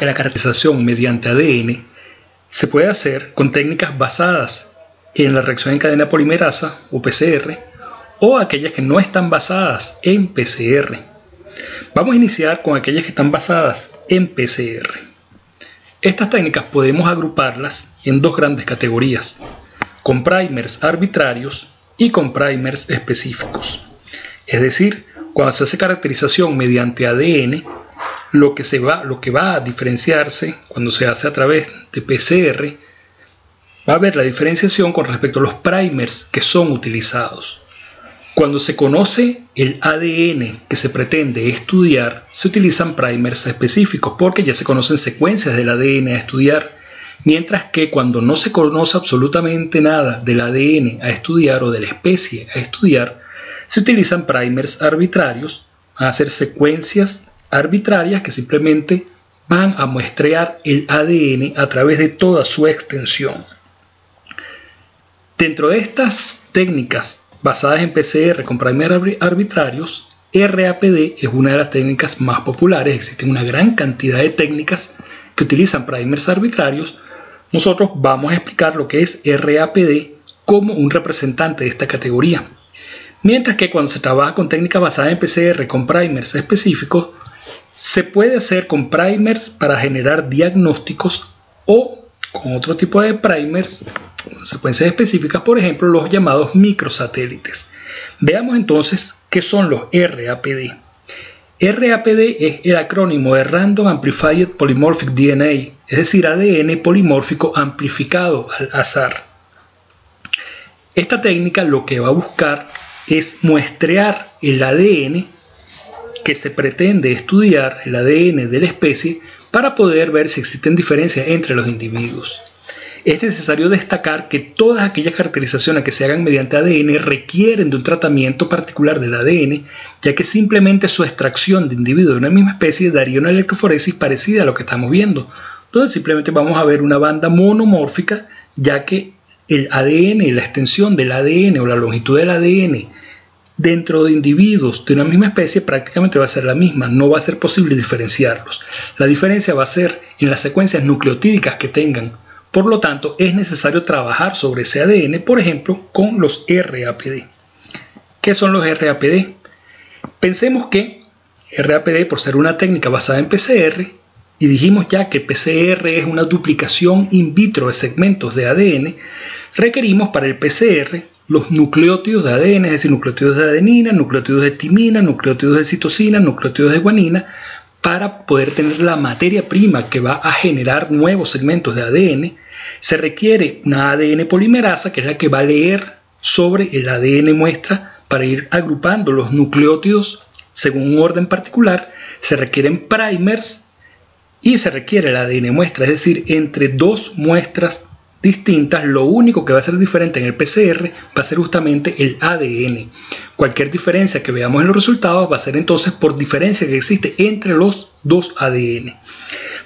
que la caracterización mediante ADN se puede hacer con técnicas basadas en la reacción en cadena polimerasa o PCR o aquellas que no están basadas en PCR. Vamos a iniciar con aquellas que están basadas en PCR. Estas técnicas podemos agruparlas en dos grandes categorías, con primers arbitrarios y con primers específicos. Es decir, cuando se hace caracterización mediante ADN, lo que va a diferenciarse cuando se hace a través de PCR, va a haber la diferenciación con respecto a los primers que son utilizados. Cuando se conoce el ADN que se pretende estudiar, se utilizan primers específicos porque ya se conocen secuencias del ADN a estudiar, mientras que cuando no se conoce absolutamente nada del ADN a estudiar o de la especie a estudiar, se utilizan primers arbitrarios, van a ser secuencias arbitrarias que simplemente van a muestrear el ADN a través de toda su extensión. Dentro de estas técnicas basadas en PCR con primers arbitrarios, RAPD es una de las técnicas más populares. Existen una gran cantidad de técnicas que utilizan primers arbitrarios. Nosotros vamos a explicar lo que es RAPD como un representante de esta categoría. Mientras que cuando se trabaja con técnicas basadas en PCR con primers específicos, se puede hacer con primers para generar diagnósticos o con otro tipo de primers, secuencias específicas, por ejemplo, los llamados microsatélites. Veamos entonces qué son los RAPD. RAPD es el acrónimo de Random Amplified Polymorphic DNA, es decir, ADN polimórfico amplificado al azar. Esta técnica lo que va a buscar es muestrear el ADN que se pretende estudiar, el ADN de la especie, para poder ver si existen diferencias entre los individuos. Es necesario destacar que todas aquellas caracterizaciones que se hagan mediante ADN requieren de un tratamiento particular del ADN, ya que simplemente su extracción de individuos de una misma especie daría una electroforesis parecida a lo que estamos viendo, donde simplemente vamos a ver una banda monomórfica, ya que el ADN y la extensión del ADN o la longitud del ADN dentro de individuos de una misma especie prácticamente va a ser la misma, no va a ser posible diferenciarlos. La diferencia va a ser en las secuencias nucleotídicas que tengan. Por lo tanto, es necesario trabajar sobre ese ADN, por ejemplo, con los RAPD. ¿Qué son los RAPD? Pensemos que RAPD, por ser una técnica basada en PCR, y dijimos ya que PCR es una duplicación in vitro de segmentos de ADN, requerimos para el PCR los nucleótidos de ADN, es decir, nucleótidos de adenina, nucleótidos de timina, nucleótidos de citosina, nucleótidos de guanina, para poder tener la materia prima que va a generar nuevos segmentos de ADN. Se requiere una ADN polimerasa, que es la que va a leer sobre el ADN muestra para ir agrupando los nucleótidos según un orden particular. Se requieren primers y se requiere el ADN muestra, es decir, entre dos muestras distintas, lo único que va a ser diferente en el PCR va a ser justamente el ADN. Cualquier diferencia que veamos en los resultados va a ser entonces por diferencia que existe entre los dos ADN.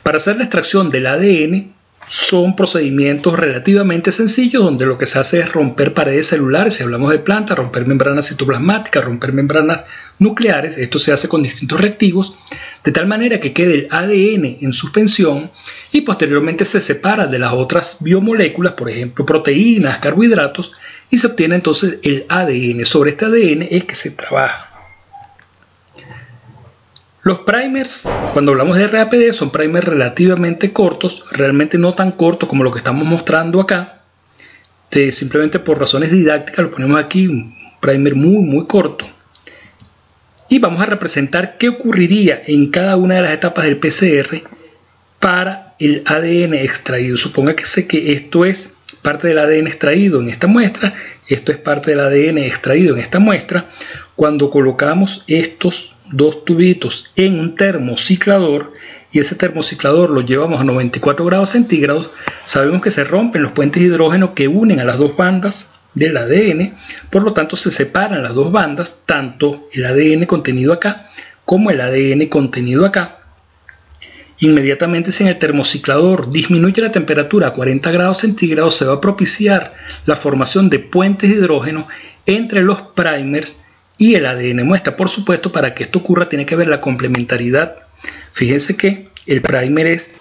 Para hacer la extracción del ADN son procedimientos relativamente sencillos, donde lo que se hace es romper paredes celulares, si hablamos de plantas, romper membranas citoplasmáticas, romper membranas nucleares. Esto se hace con distintos reactivos, de tal manera que quede el ADN en suspensión y posteriormente se separa de las otras biomoléculas, por ejemplo proteínas, carbohidratos, y se obtiene entonces el ADN. Sobre este ADN es que se trabaja. Los primers, cuando hablamos de RAPD, son primers relativamente cortos, realmente no tan cortos como lo que estamos mostrando acá. Simplemente por razones didácticas lo ponemos aquí, un primer muy corto. Y vamos a representar qué ocurriría en cada una de las etapas del PCR para el ADN extraído. Supóngase que esto es parte del ADN extraído en esta muestra, esto es parte del ADN extraído en esta muestra. Cuando colocamos estos dos tubitos en un termociclador y ese termociclador lo llevamos a 94 grados centígrados, sabemos que se rompen los puentes de hidrógeno que unen a las dos bandas del ADN, por lo tanto se separan las dos bandas, tanto el ADN contenido acá como el ADN contenido acá. Inmediatamente, si en el termociclador disminuye la temperatura a 40 grados centígrados, se va a propiciar la formación de puentes de hidrógeno entre los primers y el ADN muestra. Por supuesto, para que esto ocurra tiene que haber la complementariedad. Fíjense que el primer es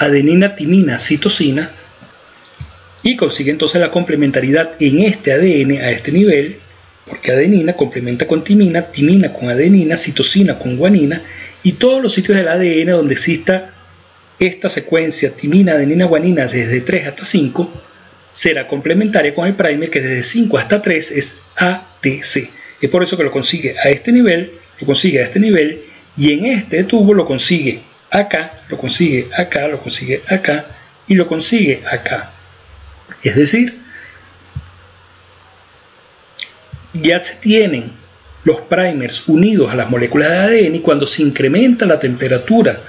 adenina, timina, citosina, y consigue entonces la complementariedad en este ADN a este nivel, porque adenina complementa con timina, timina con adenina, citosina con guanina, y todos los sitios del ADN donde exista esta secuencia timina, adenina, guanina desde 3 hasta 5 será complementaria con el primer, que desde 5 hasta 3 es ATC. Es por eso que lo consigue a este nivel, lo consigue a este nivel, y en este tubo lo consigue acá, lo consigue acá, lo consigue acá y lo consigue acá. Es decir, ya se tienen los primers unidos a las moléculas de ADN, y cuando se incrementa la temperatura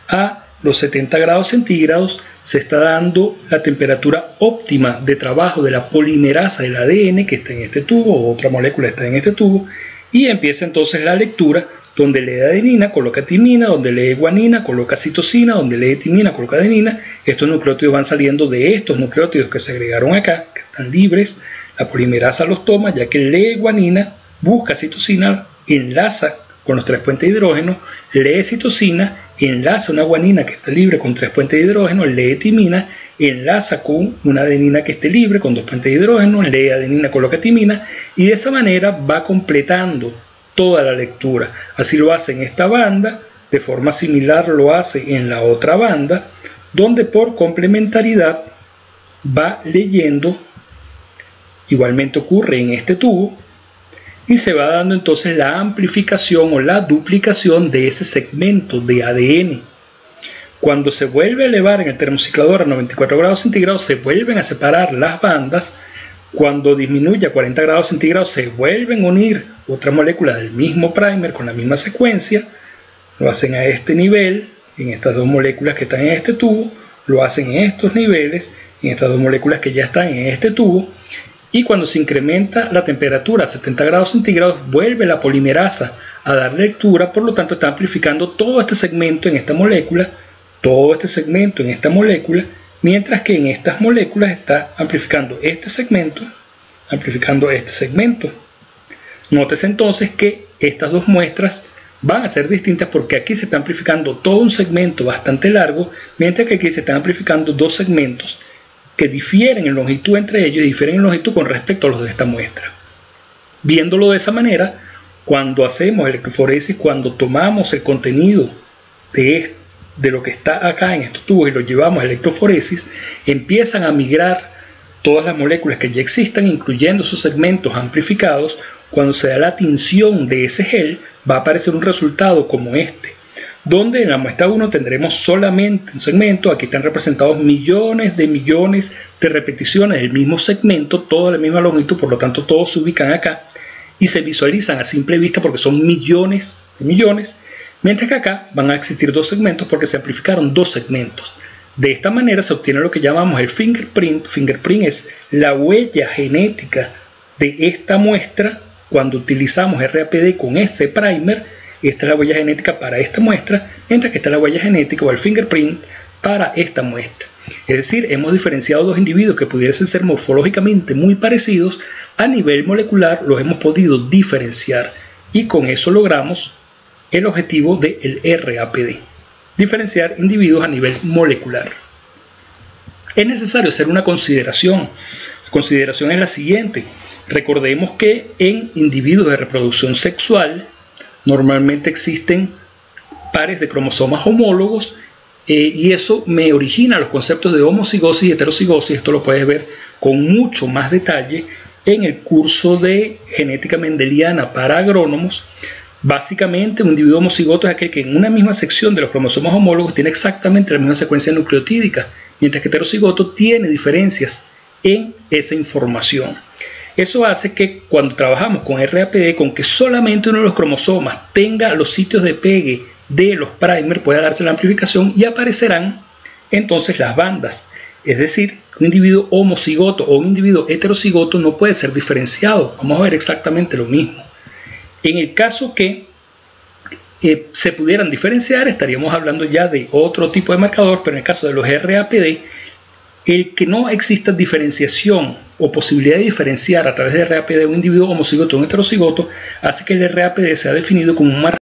a los 70 grados centígrados se está dando la temperatura óptima de trabajo de la polimerasa del ADN que está en este tubo, o otra molécula está en este tubo, y empieza entonces la lectura donde lee adenina, coloca timina, donde lee guanina, coloca citosina, donde lee timina, coloca adenina. Estos nucleótidos van saliendo de estos nucleótidos que se agregaron acá, que están libres. La polimerasa los toma, ya que lee guanina, busca citosina, enlaza con los 3 puentes de hidrógeno, lee citosina, enlaza una guanina que está libre con 3 puentes de hidrógeno, lee timina, enlaza con una adenina que esté libre con 2 puentes de hidrógeno, lee adenina, coloca timina, y de esa manera va completando toda la lectura. Así lo hace en esta banda, de forma similar lo hace en la otra banda, donde por complementariedad va leyendo. Igualmente ocurre en este tubo, y se va dando entonces la amplificación o la duplicación de ese segmento de ADN. Cuando se vuelve a elevar en el termociclador a 94 grados centígrados, se vuelven a separar las bandas. Cuando disminuye a 40 grados centígrados, se vuelven a unir otras moléculas del mismo primer con la misma secuencia. Lo hacen a este nivel, en estas dos moléculas que están en este tubo. Lo hacen en estos niveles, en estas dos moléculas que ya están en este tubo. Y cuando se incrementa la temperatura a 70 grados centígrados, vuelve la polimerasa a dar lectura. Por lo tanto, está amplificando todo este segmento en esta molécula, todo este segmento en esta molécula, mientras que en estas moléculas está amplificando este segmento, amplificando este segmento. Nótese entonces que estas dos muestras van a ser distintas, porque aquí se está amplificando todo un segmento bastante largo, mientras que aquí se están amplificando dos segmentos que difieren en longitud entre ellos, y difieren en longitud con respecto a los de esta muestra. Viéndolo de esa manera, cuando hacemos electroforesis, cuando tomamos el contenido de lo que está acá en estos tubos y lo llevamos a electroforesis, empiezan a migrar todas las moléculas que ya existan, incluyendo sus segmentos amplificados. Cuando se da la tinción de ese gel, va a aparecer un resultado como este, donde en la muestra 1 tendremos solamente un segmento. Aquí están representados millones de repeticiones del mismo segmento, toda la misma longitud, por lo tanto todos se ubican acá y se visualizan a simple vista porque son millones de millones, mientras que acá van a existir dos segmentos porque se amplificaron dos segmentos. De esta manera se obtiene lo que llamamos el fingerprint. Fingerprint es la huella genética de esta muestra. Cuando utilizamos RAPD con ese primer, esta es la huella genética para esta muestra, mientras que esta es la huella genética o el fingerprint para esta muestra. Es decir, hemos diferenciado dos individuos que pudiesen ser morfológicamente muy parecidos. A nivel molecular los hemos podido diferenciar, y con eso logramos el objetivo del RAPD: diferenciar individuos a nivel molecular. Es necesario hacer una consideración. La consideración es la siguiente. Recordemos que en individuos de reproducción sexual normalmente existen pares de cromosomas homólogos, y eso me origina los conceptos de homocigosis y heterocigosis. Esto lo puedes ver con mucho más detalle en el curso de genética mendeliana para agrónomos. Básicamente, un individuo homocigoto es aquel que en una misma sección de los cromosomas homólogos tiene exactamente la misma secuencia nucleotídica, mientras que heterocigoto tiene diferencias en esa información. Eso hace que cuando trabajamos con RAPD, con que solamente uno de los cromosomas tenga los sitios de pegue de los primers, pueda darse la amplificación y aparecerán entonces las bandas. Es decir, un individuo homocigoto o un individuo heterocigoto no puede ser diferenciado. Vamos a ver exactamente lo mismo. En el caso que se pudieran diferenciar, estaríamos hablando ya de otro tipo de marcador, pero en el caso de los RAPD, el que no exista diferenciación o posibilidad de diferenciar a través de RAPD un individuo homocigoto o un heterocigoto hace que el RAPD sea definido como un marcador